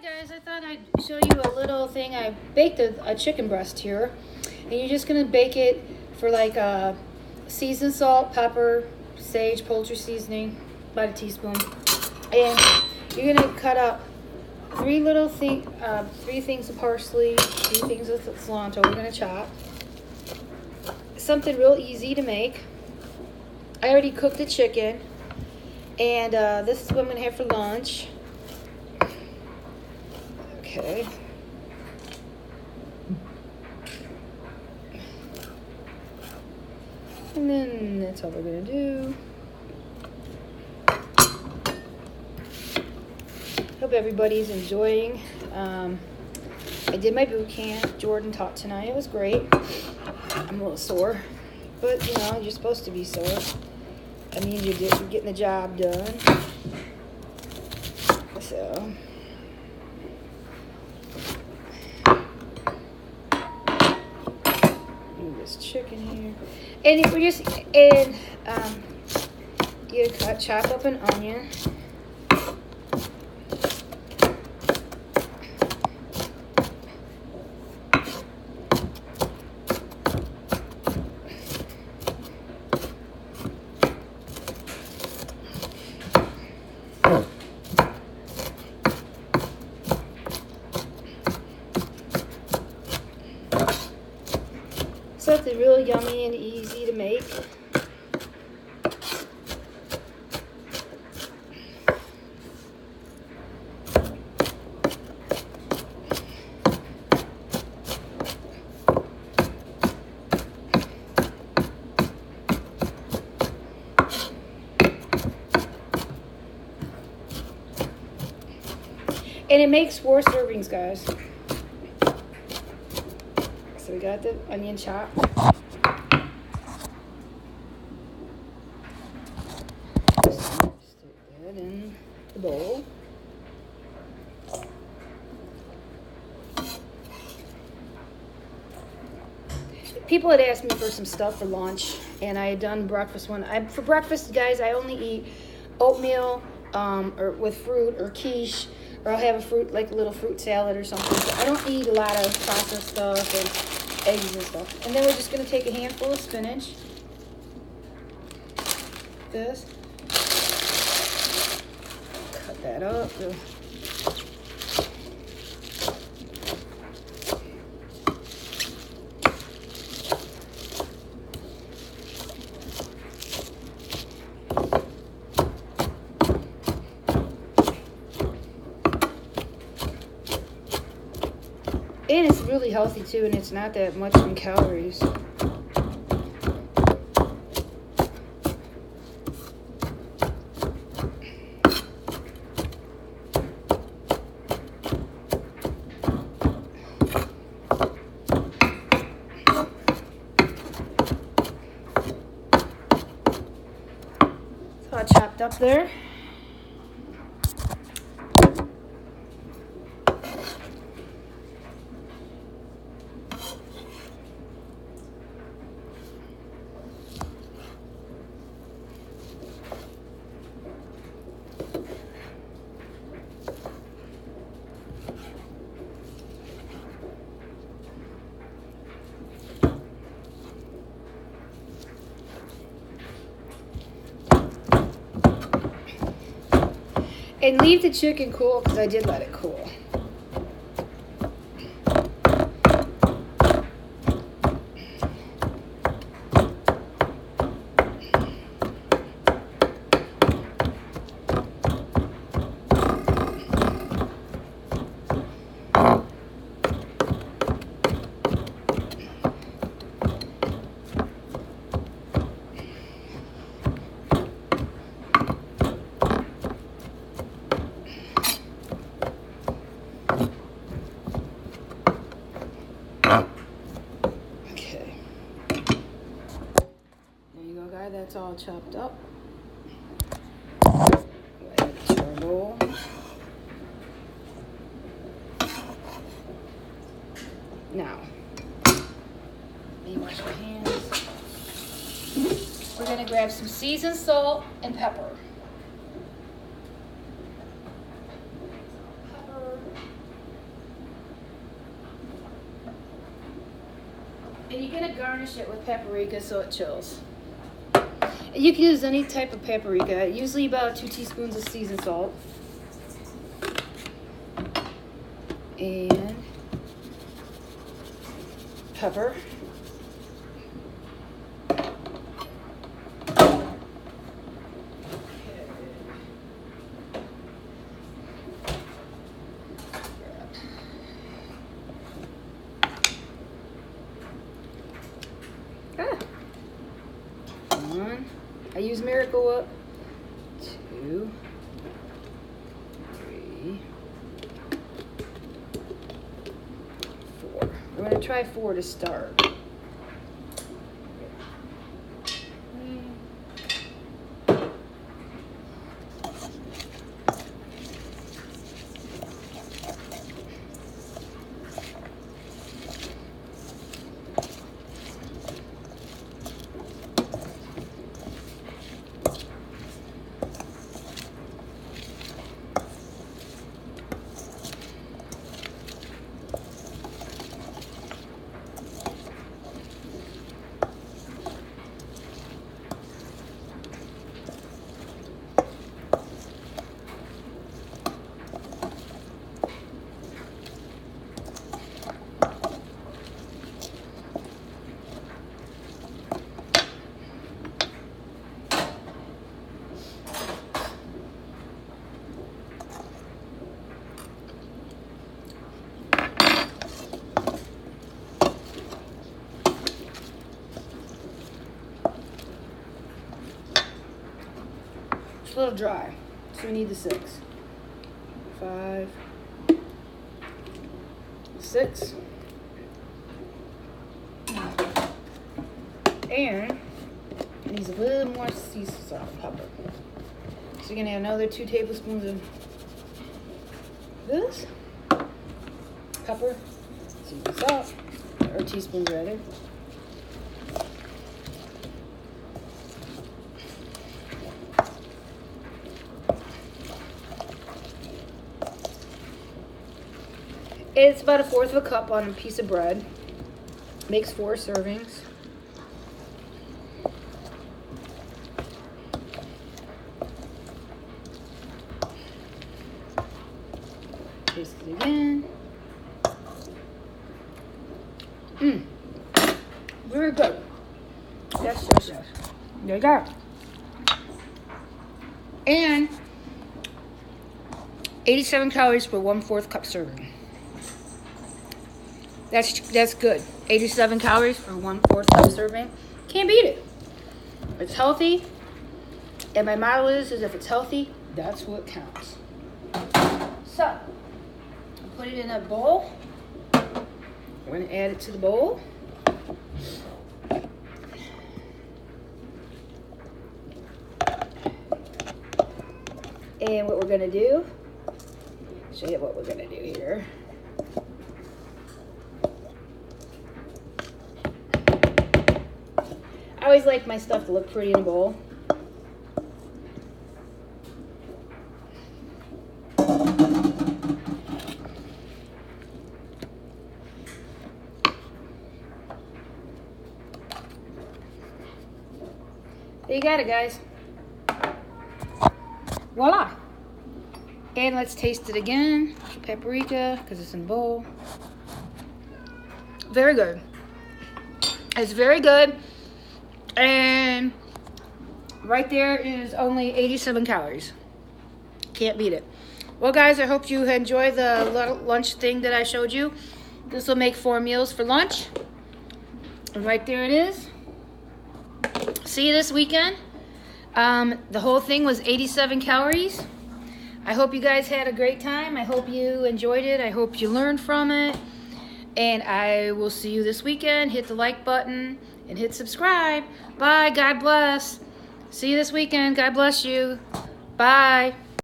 guys, I thought I'd show you a little thing. I baked a chicken breast here, and you're just gonna bake it for like seasoned salt, pepper, sage, poultry seasoning, about a teaspoon, and you're gonna cut up three things of parsley, 3 things of cilantro. We're gonna chop something real easy to make. I already cooked the chicken, and this is what I'm gonna have for lunch. Okay. And then that's all we're gonna do. Hope everybody's enjoying. I did my boot camp. Jordan taught tonight. It was great. I'm a little sore, but you know, you're supposed to be sore. That means you're getting the job done. So. Chicken here, and we're just you chop up an onion, something real yummy and easy to make. And it makes 4 servings, guys. So we got the onion chop. Stick that in the bowl. People had asked me for some stuff for lunch, and I had done breakfast one. For breakfast, guys, I only eat oatmeal or with fruit or quiche, or I'll have a fruit, like a little fruit salad or something. So I don't eat a lot of processed stuff and eggs and stuff. And then we're just going to take a handful of spinach. This. Cut that up. And it's really healthy too, and it's not that much in calories. It's all chopped up there. And leave the chicken cool, because I did let it cool. That's all chopped up. Add it to our bowl. Now, let me wash my hands. We're going to grab some seasoned salt and pepper. Pepper. And you're gonna garnish it with paprika so it chills. And you can use any type of paprika, usually about 2 teaspoons of seasoned salt. And pepper. One. I use Miracle Whip. 2, 3, 4. We're going to try 4 to start. A little dry, so we need the 6. 5, 6, and it needs a little more sea salt and pepper. So you're gonna add another 2 tablespoons of this pepper, seasoned salt, or teaspoons rather. It's about 1/4 of a cup on a piece of bread. Makes 4 servings. Taste it again. Very good. Yes, yes, yes. There you go. And 87 calories for 1/4 cup serving. That's good. 87 calories for 1/4 cup serving. Can't beat it. It's healthy. And my motto is if it's healthy, that's what counts. So, put it in a bowl. We're going to add it to the bowl. And what we're going to do, show you what we're going to do here. I always like my stuff to look pretty in a bowl. There you got it, guys. Voila. And let's taste it again. Paprika, because it's in a bowl. Very good. It's very good. And right there is only 87 calories. Can't beat it. Well, guys, I hope you enjoy the lunch thing that I showed you. This will make 4 meals for lunch. And right there it is. See you this weekend. The whole thing was 87 calories. I hope you guys had a great time. I hope you enjoyed it. I hope you learned from it. And I will see you this weekend. Hit the like button and hit subscribe. Bye. God bless. See you this weekend. God bless you. Bye.